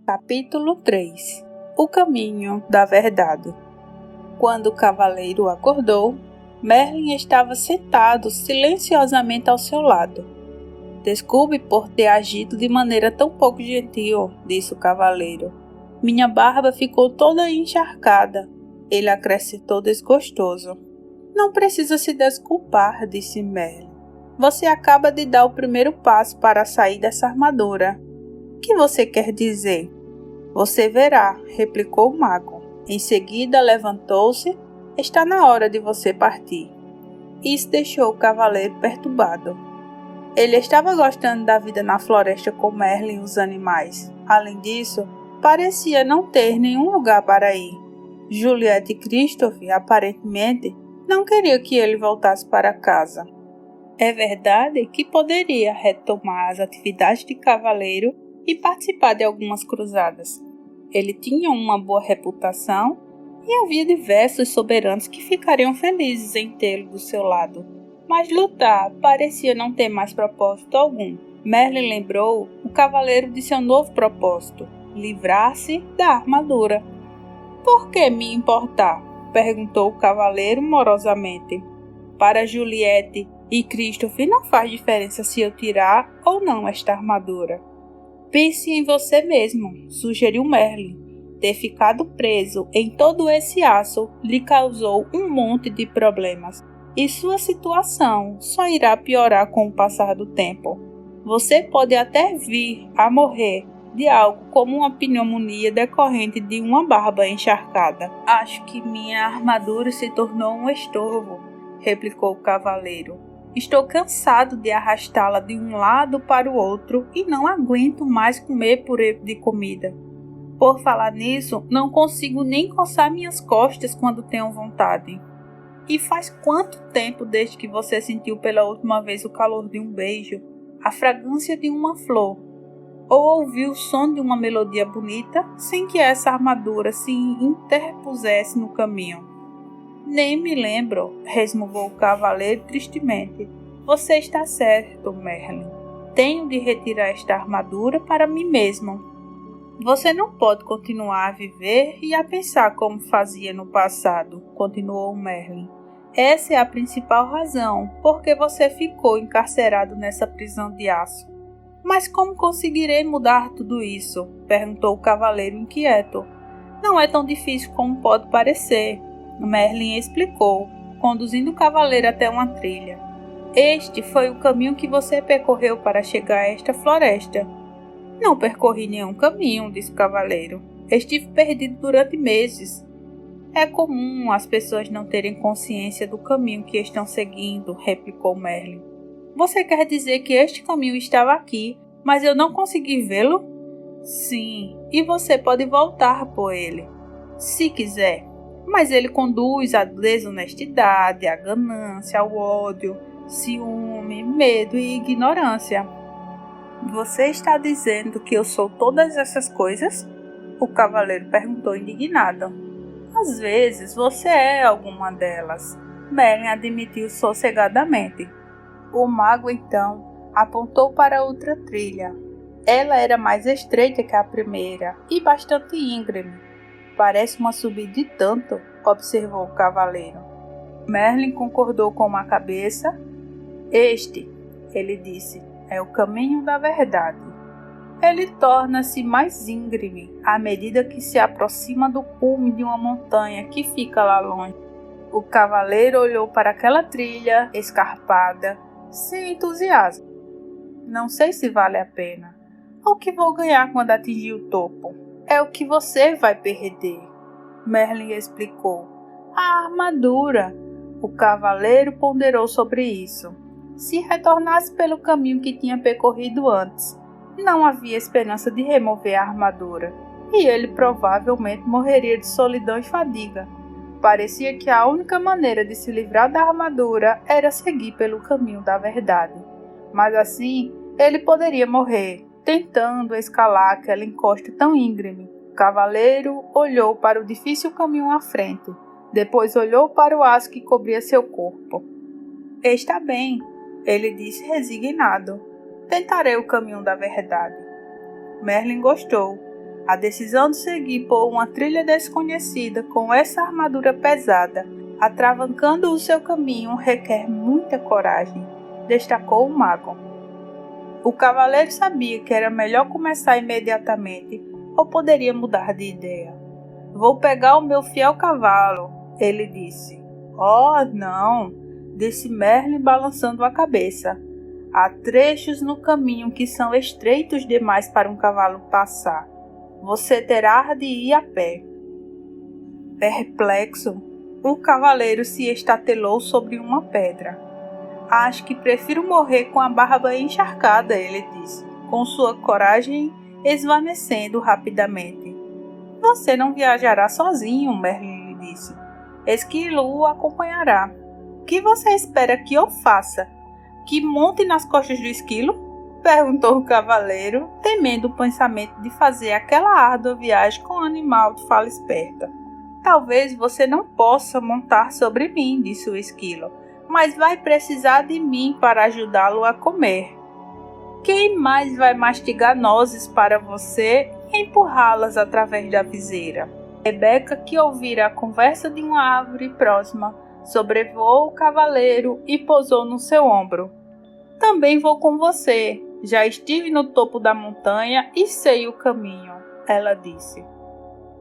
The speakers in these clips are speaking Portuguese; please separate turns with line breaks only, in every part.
Capítulo 3 O caminho da verdade. Quando o cavaleiro acordou, Merlin estava sentado silenciosamente ao seu lado. Desculpe por ter agido de maneira tão pouco gentil, disse o cavaleiro. Minha barba ficou toda encharcada. Ele acrescentou desgostoso. Não precisa se desculpar, disse Merlin. Você acaba de dar o primeiro passo para sair dessa armadura. O que você quer dizer? Você verá, replicou o mago. Em seguida levantou-se. Está na hora de você partir. Isso deixou o cavaleiro perturbado. Ele estava gostando da vida na floresta com Merlin e os animais. Além disso, parecia não ter nenhum lugar para ir. Juliette e Christophe, aparentemente, não queriam que ele voltasse para casa. É verdade que poderia retomar as atividades de cavaleiro e participar de algumas cruzadas. Ele tinha uma boa reputação e havia diversos soberanos que ficariam felizes em tê-lo do seu lado. Mas lutar parecia não ter mais propósito algum. Merlin lembrou o cavaleiro de seu novo propósito, livrar-se da armadura. Por que me importar? Perguntou o cavaleiro morosamente. Para Juliette e Christophe não faz diferença se eu tirar ou não esta armadura. Pense em você mesmo, sugeriu Merlin. Ter ficado preso em todo esse aço lhe causou um monte de problemas, e sua situação só irá piorar com o passar do tempo. Você pode até vir a morrer de algo como uma pneumonia decorrente de uma barba encharcada. Acho que minha armadura se tornou um estorvo, replicou o cavaleiro. Estou cansado de arrastá-la de um lado para o outro e não aguento mais comer purê de comida. Por falar nisso, não consigo nem coçar minhas costas quando tenho vontade. E faz quanto tempo desde que você sentiu pela última vez o calor de um beijo, a fragrância de uma flor, ou ouviu o som de uma melodia bonita sem que essa armadura se interpusesse no caminho? Nem me lembro, resmungou o cavaleiro tristemente. Você está certo, Merlin. Tenho de retirar esta armadura para mim mesmo. Você não pode continuar a viver e a pensar como fazia no passado, continuou Merlin. Essa é a principal razão por que você ficou encarcerado nessa prisão de aço. Mas como conseguirei mudar tudo isso? Perguntou o cavaleiro inquieto. Não é tão difícil como pode parecer. Merlin explicou, conduzindo o cavaleiro até uma trilha. Este foi o caminho que você percorreu para chegar a esta floresta. Não percorri nenhum caminho, disse o cavaleiro. Estive perdido durante meses. É comum as pessoas não terem consciência do caminho que estão seguindo, replicou Merlin. Você quer dizer que este caminho estava aqui, mas eu não consegui vê-lo? Sim, e você pode voltar por ele, se quiser. Mas ele conduz à desonestidade, à ganância, ao ódio, ciúme, medo e ignorância. Você está dizendo que eu sou todas essas coisas? O cavaleiro perguntou indignado. Às vezes você é alguma delas, Merlin admitiu sossegadamente. O mago então apontou para outra trilha. Ela era mais estreita que a primeira e bastante íngreme. Parece uma subida de tanto, observou o cavaleiro. Merlin concordou com a cabeça. Este, ele disse, é o caminho da verdade. Ele torna-se mais íngreme à medida que se aproxima do cume de uma montanha que fica lá longe. O cavaleiro olhou para aquela trilha escarpada, sem entusiasmo. Não sei se vale a pena. O que vou ganhar quando atingir o topo? É o que você vai perder, Merlin explicou. A armadura. O cavaleiro ponderou sobre isso. Se retornasse pelo caminho que tinha percorrido antes, não havia esperança de remover a armadura, e ele provavelmente morreria de solidão e fadiga. Parecia que a única maneira de se livrar da armadura era seguir pelo caminho da verdade. Mas assim, ele poderia morrer, tentando escalar aquela encosta tão íngreme. O cavaleiro olhou para o difícil caminho à frente, depois olhou para o aço que cobria seu corpo. Está bem, ele disse resignado. Tentarei o caminho da verdade. Merlin gostou. A decisão de seguir por uma trilha desconhecida com essa armadura pesada, atravancando o seu caminho, requer muita coragem, destacou o mago. O cavaleiro sabia que era melhor começar imediatamente, ou poderia mudar de ideia. Vou pegar o meu fiel cavalo, ele disse. Oh, não, disse Merlin balançando a cabeça. Há trechos no caminho que são estreitos demais para um cavalo passar. Você terá de ir a pé. Perplexo, o cavaleiro se estatelou sobre uma pedra. Acho que prefiro morrer com a barba encharcada, ele disse, com sua coragem esvanecendo rapidamente. Você não viajará sozinho, Merlin lhe disse. Esquilo o acompanhará. O que você espera que eu faça? Que monte nas costas do esquilo? Perguntou o cavaleiro, temendo o pensamento de fazer aquela árdua viagem com um animal de fala esperta. Talvez você não possa montar sobre mim, disse o esquilo, mas vai precisar de mim para ajudá-lo a comer. Quem mais vai mastigar nozes para você e empurrá-las através da viseira? Rebeca, que ouvira a conversa de uma árvore próxima, sobrevoou o cavaleiro e pousou no seu ombro. Também vou com você. Já estive no topo da montanha e sei o caminho, ela disse.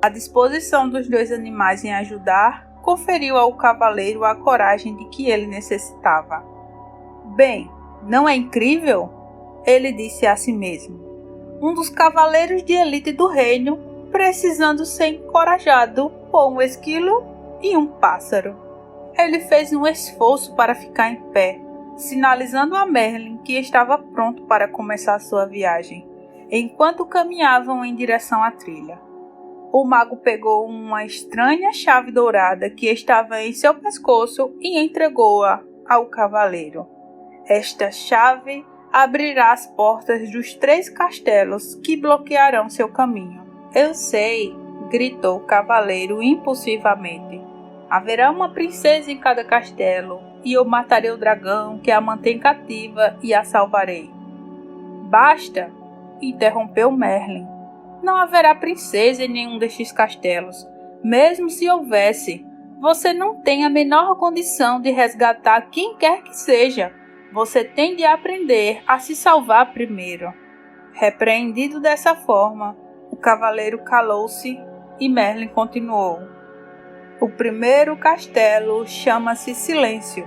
A disposição dos dois animais em ajudar conferiu ao cavaleiro a coragem de que ele necessitava. Bem, não é incrível? Ele disse a si mesmo. Um dos cavaleiros de elite do reino, precisando ser encorajado por um esquilo e um pássaro. Ele fez um esforço para ficar em pé, sinalizando a Merlin que estava pronto para começar sua viagem, enquanto caminhavam em direção à trilha. O mago pegou uma estranha chave dourada que estava em seu pescoço e entregou-a ao cavaleiro. Esta chave abrirá as portas dos 3 castelos que bloquearão seu caminho. Eu sei, gritou o cavaleiro impulsivamente. Haverá uma princesa em cada castelo, e eu matarei o dragão que a mantém cativa e a salvarei. Basta, interrompeu Merlin. Não haverá princesa em nenhum destes castelos. Mesmo se houvesse, você não tem a menor condição de resgatar quem quer que seja. Você tem de aprender a se salvar primeiro. Repreendido dessa forma, o cavaleiro calou-se e Merlin continuou. O primeiro castelo chama-se Silêncio,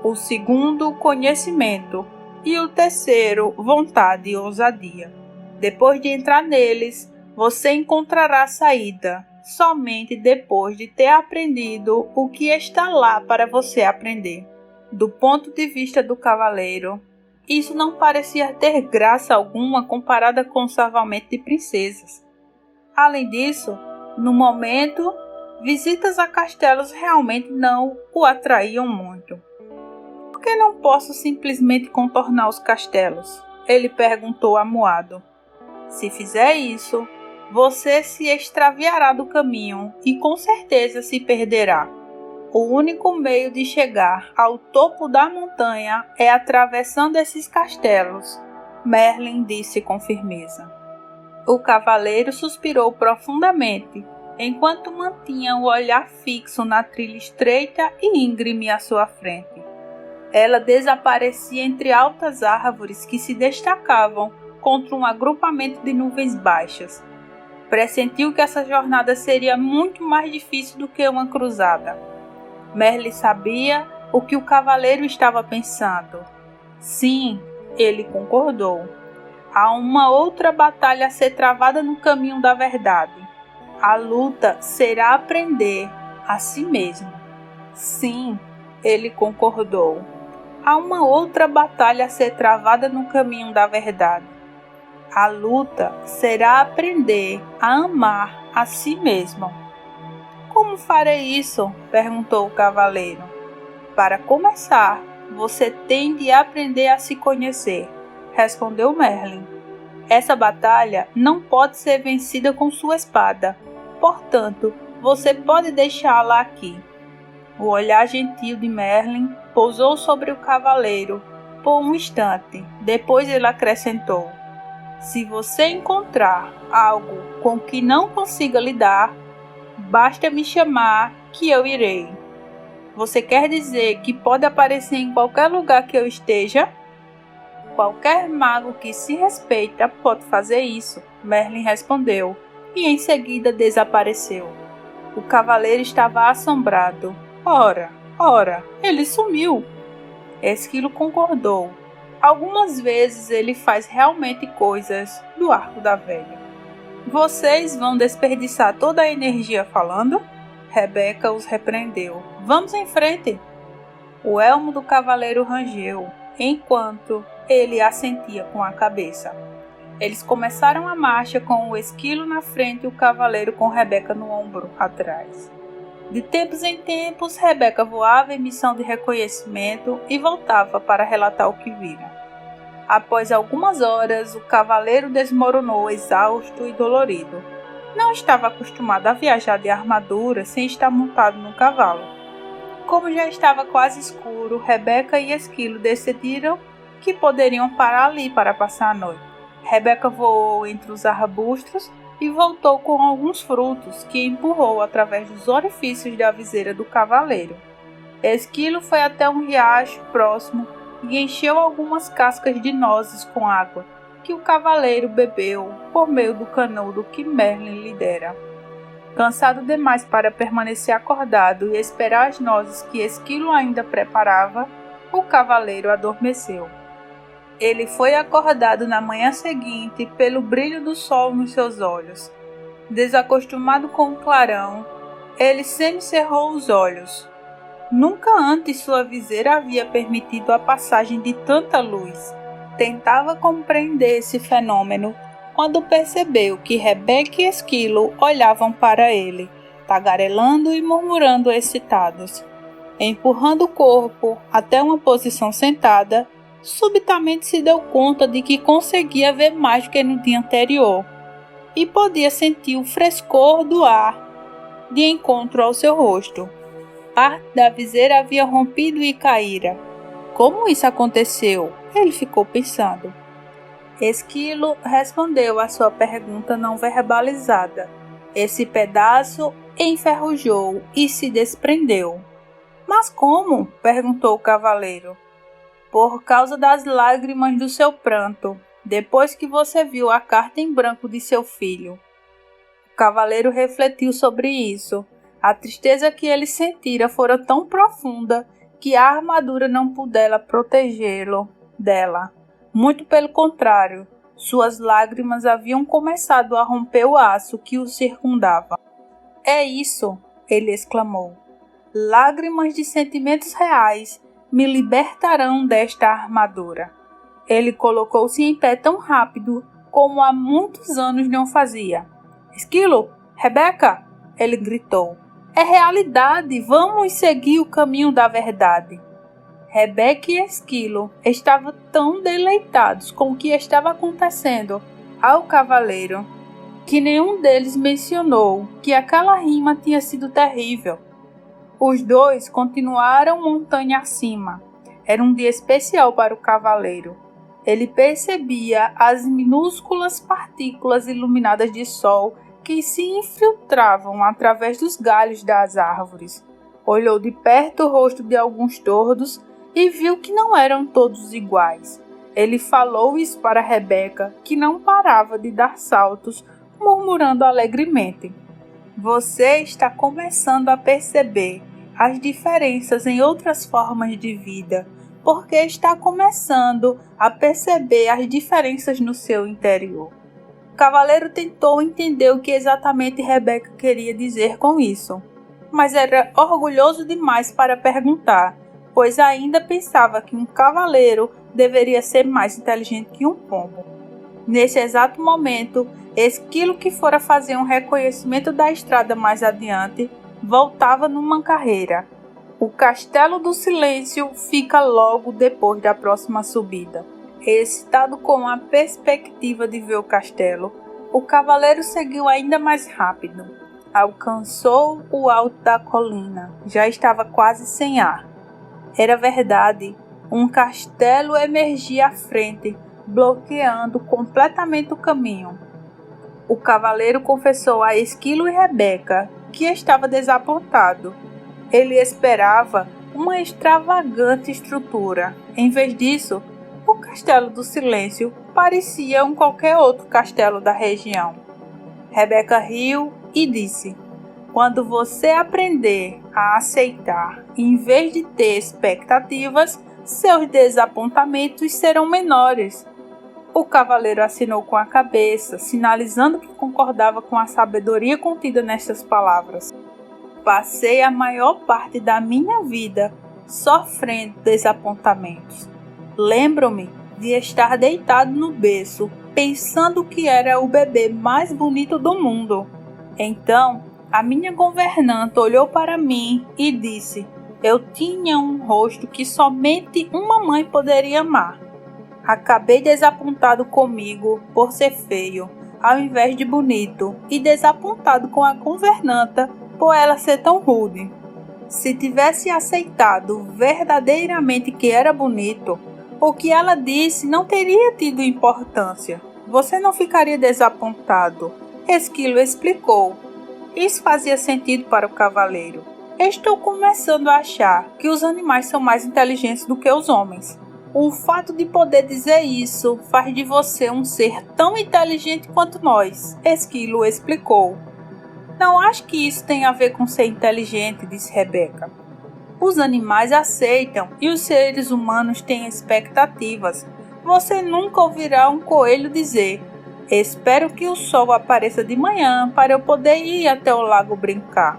o segundo, Conhecimento, e o terceiro, Vontade e Ousadia. Depois de entrar neles, você encontrará a saída, somente depois de ter aprendido o que está lá para você aprender. Do ponto de vista do cavaleiro, isso não parecia ter graça alguma comparada com o salvamento de princesas. Além disso, no momento, visitas a castelos realmente não o atraíam muito. Por que não posso simplesmente contornar os castelos? Ele perguntou amuado. Se fizer isso, você se extraviará do caminho e com certeza se perderá. O único meio de chegar ao topo da montanha é atravessando esses castelos, Merlin disse com firmeza. O cavaleiro suspirou profundamente, enquanto mantinha o olhar fixo na trilha estreita e íngreme à sua frente. Ela desaparecia entre altas árvores que se destacavam contra um agrupamento de nuvens baixas. Pressentiu que essa jornada seria muito mais difícil do que uma cruzada. Merlin sabia o que o cavaleiro estava pensando. Sim, ele concordou. Há uma outra batalha a ser travada no caminho da verdade. A luta será aprender a si mesmo. Sim, ele concordou. Há uma outra batalha a ser travada no caminho da verdade. A luta será aprender a amar a si mesmo. Como farei isso? Perguntou o cavaleiro. Para começar, você tem de aprender a se conhecer, respondeu Merlin. Essa batalha não pode ser vencida com sua espada, portanto, você pode deixá-la aqui. O olhar gentil de Merlin pousou sobre o cavaleiro por um instante, depois ele acrescentou. Se você encontrar algo com que não consiga lidar, basta me chamar que eu irei. Você quer dizer que pode aparecer em qualquer lugar que eu esteja? Qualquer mago que se respeita pode fazer isso, Merlin respondeu, e em seguida desapareceu. O cavaleiro estava assombrado. Ora, ele sumiu. Esquilo concordou. Algumas vezes ele faz realmente coisas do arco da velha. Vocês vão desperdiçar toda a energia falando? Rebeca os repreendeu. Vamos em frente. O elmo do cavaleiro rangeu, enquanto ele assentia com a cabeça. Eles começaram a marcha com o esquilo na frente e o cavaleiro com Rebeca no ombro atrás. De tempos em tempos, Rebeca voava em missão de reconhecimento e voltava para relatar o que vira. Após algumas horas, o cavaleiro desmoronou exausto e dolorido. Não estava acostumado a viajar de armadura sem estar montado no cavalo. Como já estava quase escuro, Rebeca e Esquilo decidiram que poderiam parar ali para passar a noite. Rebeca voou entre os arbustos e voltou com alguns frutos que empurrou através dos orifícios da viseira do cavaleiro. Esquilo foi até um riacho próximo e encheu algumas cascas de nozes com água, que o cavaleiro bebeu por meio do canudo que Merlin lhe dera. Cansado demais para permanecer acordado e esperar as nozes que Esquilo ainda preparava, o cavaleiro adormeceu. Ele foi acordado na manhã seguinte pelo brilho do sol nos seus olhos. Desacostumado com o clarão, ele semicerrou os olhos. Nunca antes sua viseira havia permitido a passagem de tanta luz. Tentava compreender esse fenômeno quando percebeu que Rebeca e Esquilo olhavam para ele, tagarelando e murmurando excitados. Empurrando o corpo até uma posição sentada, subitamente se deu conta de que conseguia ver mais do que no dia anterior e podia sentir o frescor do ar de encontro ao seu rosto. Parte da viseira havia rompido e caíra. Como isso aconteceu? Ele ficou pensando. Esquilo respondeu à sua pergunta não verbalizada. Esse pedaço enferrujou e se desprendeu. Mas como? Perguntou o cavaleiro. Por causa das lágrimas do seu pranto, depois que você viu a carta em branco de seu filho. O cavaleiro refletiu sobre isso. A tristeza que ele sentira fora tão profunda que a armadura não pudera protegê-lo dela. Muito pelo contrário, suas lágrimas haviam começado a romper o aço que o circundava. É isso, ele exclamou. Lágrimas de sentimentos reais me libertarão desta armadura. Ele colocou-se em pé tão rápido como há muitos anos não fazia. Esquilo, Rebeca, ele gritou. É realidade, vamos seguir o caminho da verdade. Rebeca e Esquilo estavam tão deleitados com o que estava acontecendo ao cavaleiro que nenhum deles mencionou que aquela rima tinha sido terrível. Os dois continuaram montanha acima. Era um dia especial para o cavaleiro. Ele percebia as minúsculas partículas iluminadas de sol que se infiltravam através dos galhos das árvores. Olhou de perto o rosto de alguns tordos e viu que não eram todos iguais. Ele falou isso para Rebeca, que não parava de dar saltos, murmurando alegremente. Você está começando a perceber as diferenças em outras formas de vida, porque está começando a perceber as diferenças no seu interior. O cavaleiro tentou entender o que exatamente Rebeca queria dizer com isso, mas era orgulhoso demais para perguntar, pois ainda pensava que um cavaleiro deveria ser mais inteligente que um pombo. Nesse exato momento, Esquilo, que fora fazer um reconhecimento da estrada mais adiante, voltava numa carreira. O Castelo do Silêncio fica logo depois da próxima subida. Excitado com a perspectiva de ver o castelo, o cavaleiro seguiu ainda mais rápido. Alcançou o alto da colina. Já estava quase sem ar. Era verdade, um castelo emergia à frente, bloqueando completamente o caminho. O cavaleiro confessou a Esquilo e Rebeca que estava desapontado. Ele esperava uma extravagante estrutura. Em vez disso, o Castelo do Silêncio parecia um qualquer outro castelo da região. Rebeca riu e disse: quando você aprender a aceitar, em vez de ter expectativas, seus desapontamentos serão menores. O cavaleiro assinou com a cabeça, sinalizando que concordava com a sabedoria contida nestas palavras. Passei a maior parte da minha vida sofrendo desapontamentos. Lembro-me de estar deitado no berço, pensando que era o bebê mais bonito do mundo. Então, a minha governanta olhou para mim e disse: eu tinha um rosto que somente uma mãe poderia amar. Acabei desapontado comigo por ser feio, ao invés de bonito, e desapontado com a governanta por ela ser tão rude. Se tivesse aceitado verdadeiramente que era bonito, o que ela disse não teria tido importância. Você não ficaria desapontado, Esquilo explicou. Isso fazia sentido para o cavaleiro. Estou começando a achar que os animais são mais inteligentes do que os homens. O fato de poder dizer isso faz de você um ser tão inteligente quanto nós, Esquilo explicou. Não acho que isso tenha a ver com ser inteligente, disse Rebeca. Os animais aceitam e os seres humanos têm expectativas. Você nunca ouvirá um coelho dizer: espero que o sol apareça de manhã para eu poder ir até o lago brincar.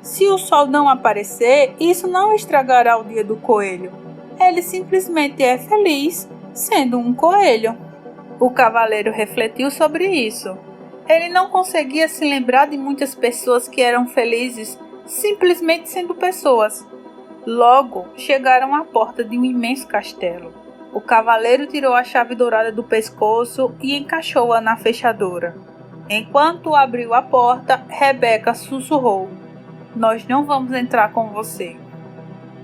Se o sol não aparecer, isso não estragará o dia do coelho. Ele simplesmente é feliz sendo um coelho. O cavaleiro refletiu sobre isso. Ele não conseguia se lembrar de muitas pessoas que eram felizes simplesmente sendo pessoas. Logo, chegaram à porta de um imenso castelo. O cavaleiro tirou a chave dourada do pescoço e encaixou-a na fechadura. Enquanto abriu a porta, Rebeca sussurrou: nós não vamos entrar com você.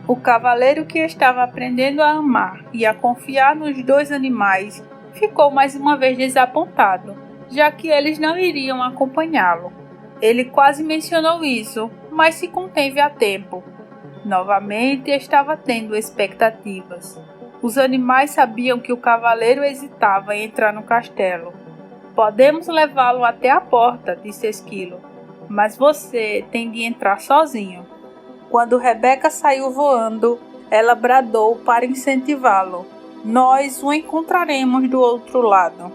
O cavaleiro, que estava aprendendo a amar e a confiar nos dois animais, ficou mais uma vez desapontado, já que eles não iriam acompanhá-lo. Ele quase mencionou isso, mas se conteve a tempo. Novamente estava tendo expectativas. Os animais sabiam que o cavaleiro hesitava em entrar no castelo. Podemos levá-lo até a porta, disse Esquilo, mas você tem de entrar sozinho. Quando Rebeca saiu voando, ela bradou para incentivá-lo: nós o encontraremos do outro lado.